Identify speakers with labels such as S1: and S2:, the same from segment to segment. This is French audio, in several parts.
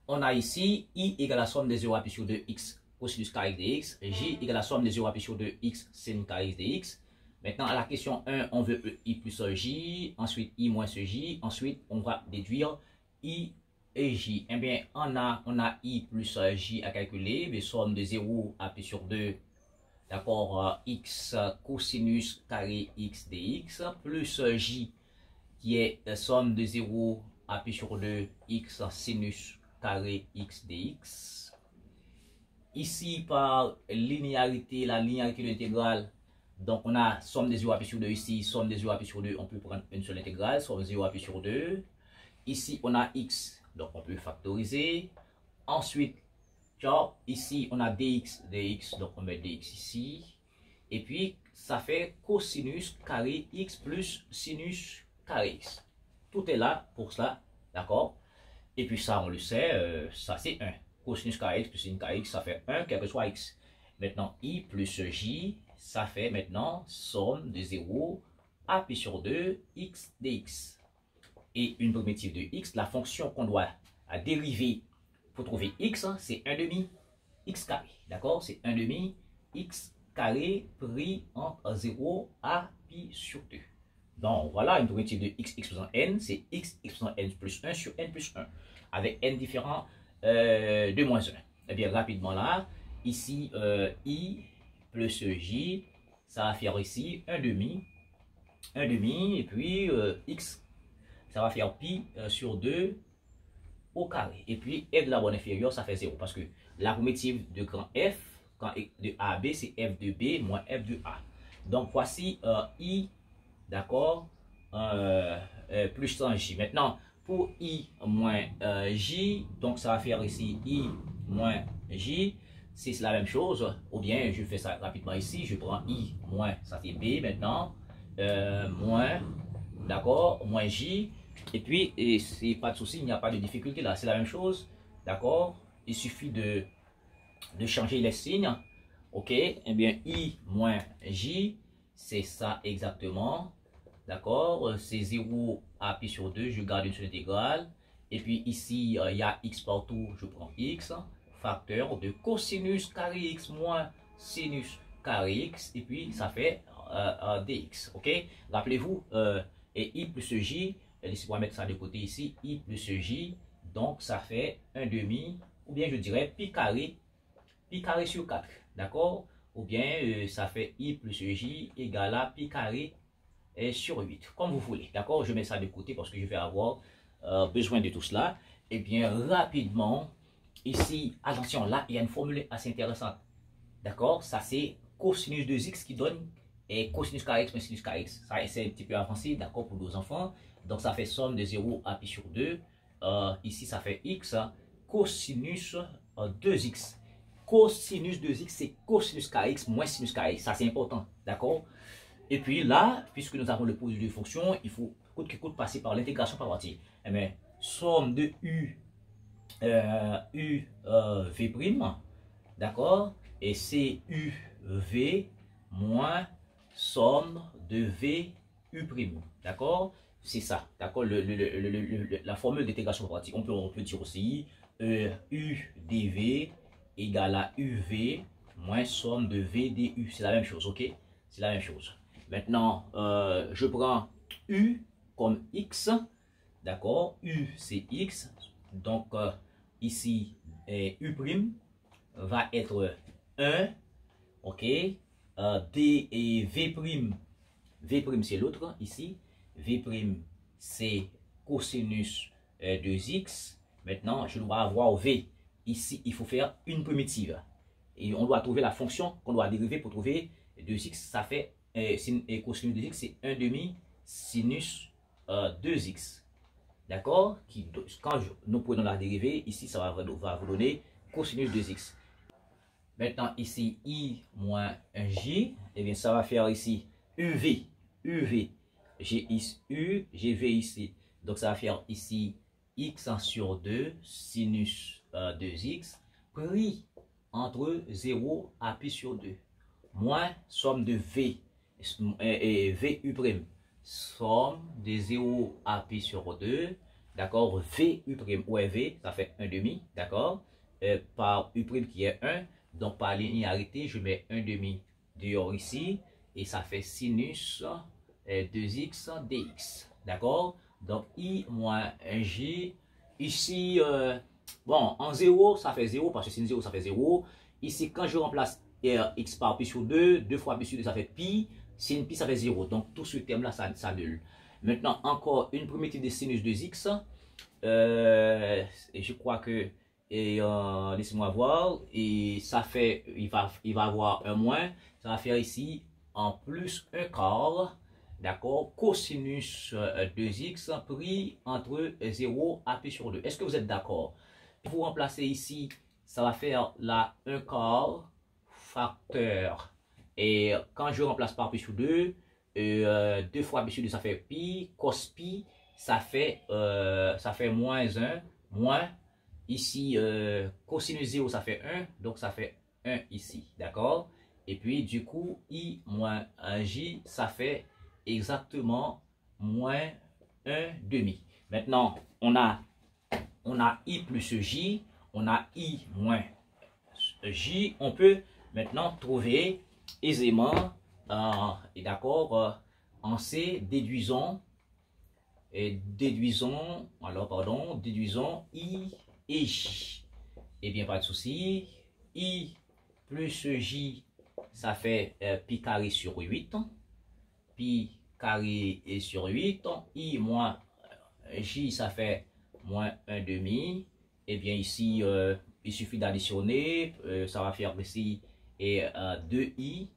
S1: on a ici I égale la somme des 0 à pi sur 2 x cosinus kx dx, J égale la somme des 0 à pi sur 2 x sin kx dx. Maintenant, à la question 1, on veut I plus J, ensuite I moins ce J, ensuite on va déduire I et J. Eh bien, on a I plus J à calculer, les sommes de 0 à pi sur 2, d'accord, x cosinus carré x dx, plus J qui est la somme de 0 à pi sur 2 x sinus carré x dx. Ici, par linéarité, la linéarité de l'intégrale, donc on a somme des 0 à pi sur 2 ici, somme des 0 à pi sur 2, on peut prendre une seule intégrale, somme 0 à pi sur 2. Ici, on a x, donc on peut factoriser. Ensuite, genre, ici, on a dx, donc on met dx ici. Et puis, ça fait cosinus carré x plus sinus carré x. Tout est là pour cela, d'accord? Et puis ça, on le sait, ça c'est 1. Cosinus carré x plus sinus carré x, ça fait 1, quel que soit x. Maintenant, I plus J, ça fait maintenant somme de 0 à pi sur 2 x dx. Et une primitive de x, la fonction qu'on doit dériver pour trouver x, c'est 1 demi x carré. D'accord? C'est 1 demi x carré pris entre 0 à pi sur 2. Donc voilà une primitive de x exposant n, c'est x exposant n plus 1 sur n plus 1, avec n différent de moins 1. Et bien rapidement là, ici I plus J, ça va faire ici 1 demi, et puis x, ça va faire pi sur 2 au carré. Et puis f de la borne inférieure, ça fait 0, parce que la primitive de grand f, quand de A à B, c'est f de B moins f de A. Donc voici I, d'accord, plus 100 J. Maintenant, pour I moins J, donc ça va faire ici I moins J, c'est la même chose. Ou bien, je fais ça rapidement ici, je prends I moins, ça c'est B maintenant, moins, d'accord, moins J. Et puis, c'est pas de souci, il n'y a pas de difficulté là, c'est la même chose, d'accord. Il suffit de changer les signes, ok. Eh bien, I moins J, c'est ça exactement. D'accord, c'est 0 à pi sur 2, je garde une seule intégrale. Et puis ici, il y a x partout, je prends x, facteur de cosinus carré x moins sinus carré x. Et puis ça fait dx. Ok, rappelez-vous, et i plus j, laissez-moi mettre ça de côté ici, i plus j, donc ça fait 1 demi, ou bien je dirais pi carré sur 4. D'accord, ou bien ça fait i plus j égale à pi carré sur 8, comme vous voulez. D'accord, je mets ça de côté parce que je vais avoir besoin de tout cela. Et bien, rapidement, ici, attention, là, il y a une formule assez intéressante. D'accord, ça c'est cosinus de x qui donne cosinus carré x moins sinus carré x. Ça, c'est un petit peu avancé, d'accord, pour nos enfants. Donc, ça fait somme de 0 à pi sur 2. Ici, ça fait x, cosinus 2x. Cosinus de x, c'est cosinus carré x moins sinus carré x. Ça, c'est important, d'accord. Et puis là, puisque nous avons le produit de fonction, il faut coûte que coûte passer par l'intégration par partie. Eh bien, somme de u v', d'accord, et c'est u v moins somme de v u', d'accord, c'est ça, d'accord, la formule d'intégration par partie. On peut dire aussi u dv égale à uv moins somme de v du, c'est la même chose, ok, c'est la même chose. Maintenant, je prends U comme X, d'accord, U c'est X, donc ici U' va être 1, ok, D et V' c'est l'autre ici, V' c'est cosinus 2x, maintenant je dois avoir V, ici il faut faire une primitive, et on doit trouver la fonction qu'on doit dériver pour trouver 2x, ça fait et cosinus de x, c'est 1 demi sinus 2x. D'accord? Quand nous prenons la dérivée, ici, ça va vous donner cosinus 2x. Maintenant, ici, i moins 1j, et bien, ça va faire ici uv, j'ai u, j'ai v ici. Donc, ça va faire ici x sur 2 sinus 2x pris entre 0 à pi sur 2 moins somme de v et vu', somme de 0 à pi sur 2 d'accord, V U prime, où est V, ça fait 1 demi, d'accord, par U prime qui est 1, donc par linéarité, je mets 1 demi dehors ici, et ça fait sinus 2x dx, d'accord, donc I moins 1J, ici, bon, en 0, ça fait 0, parce que sin 0, ça fait 0, ici, quand je remplace x par pi sur 2, 2 fois pi sur 2, ça fait pi, sin pi, ça fait 0, donc tout ce terme-là, ça s'annule. Maintenant, encore une primitive de sinus 2x, et je crois que, laissez-moi voir, et ça fait, il va avoir un moins, ça va faire ici en plus un quart, d'accord, cosinus 2x pris entre 0 à pi sur 2. Est-ce que vous êtes d'accord? Vous remplacez ici, ça va faire là un quart facteur, et quand je remplace par pi sur 2, 2 fois pi sur 2 ça fait pi, cos pi ça fait moins 1, moins ici cosinus 0 ça fait 1, donc ça fait 1 ici, d'accord, et puis du coup I moins 1J ça fait exactement moins 1 demi. Maintenant on a I plus J, on a I moins J, on peut maintenant trouver aisément, et d'accord, en C, déduisons I et J. Eh bien, pas de souci. I plus J, ça fait pi carré sur 8. Pi carré sur 8. I moins J, ça fait moins 1 demi. Eh bien, ici, il suffit d'additionner. Ça va faire ici et 2i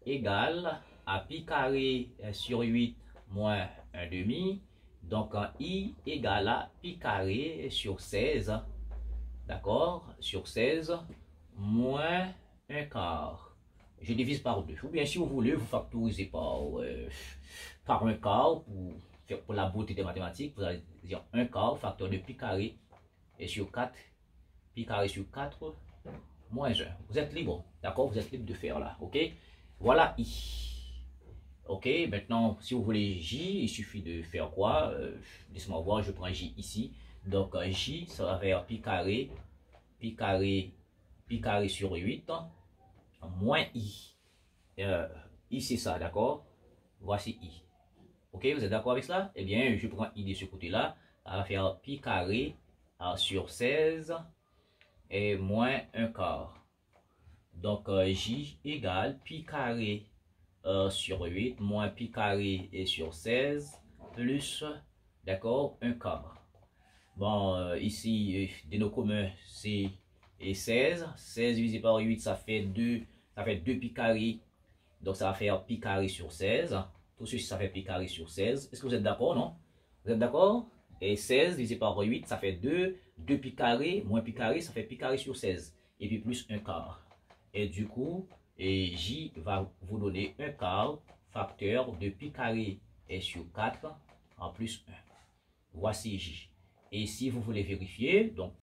S1: égale à pi carré sur 8 moins 1 demi. Donc, i égale à pi carré sur 16. D'accord? Sur 16 moins 1 quart. Je divise par 2. Ou bien, si vous voulez, vous factorisez par 1 quart pour la beauté des mathématiques. Vous allez dire 1 quart facteur de pi carré et sur 4. Pi carré sur 4 moins 1. Vous êtes libre. D'accord? Vous êtes libre de faire là. Ok? Voilà I. Ok, maintenant, si vous voulez J, il suffit de faire quoi? Laissez-moi voir, je prends J ici. Donc, J, ça va faire pi carré sur 8, moins I. I, c'est ça, d'accord? Voici I. Ok, vous êtes d'accord avec ça? Eh bien, je prends I de ce côté-là. Ça va faire pi carré sur 16 et moins 1 quart. Donc, J égale pi carré sur 8 moins pi carré et sur 16 plus, d'accord, 1 quart. Bon, ici, de nos communs, c'est 16. 16 divisé par 8, ça fait 2 pi carré. Donc, ça va faire pi carré sur 16. Tout ceci, ça fait pi carré sur 16. Est-ce que vous êtes d'accord, non? Vous êtes d'accord? Et 16 divisé par 8, ça fait 2. 2 pi carré moins pi carré, ça fait pi carré sur 16. Et puis plus 1 quart. Et du coup, J va vous donner 1 quart facteur de pi carré et sur 4 en plus 1. Voici J. Et si vous voulez vérifier, donc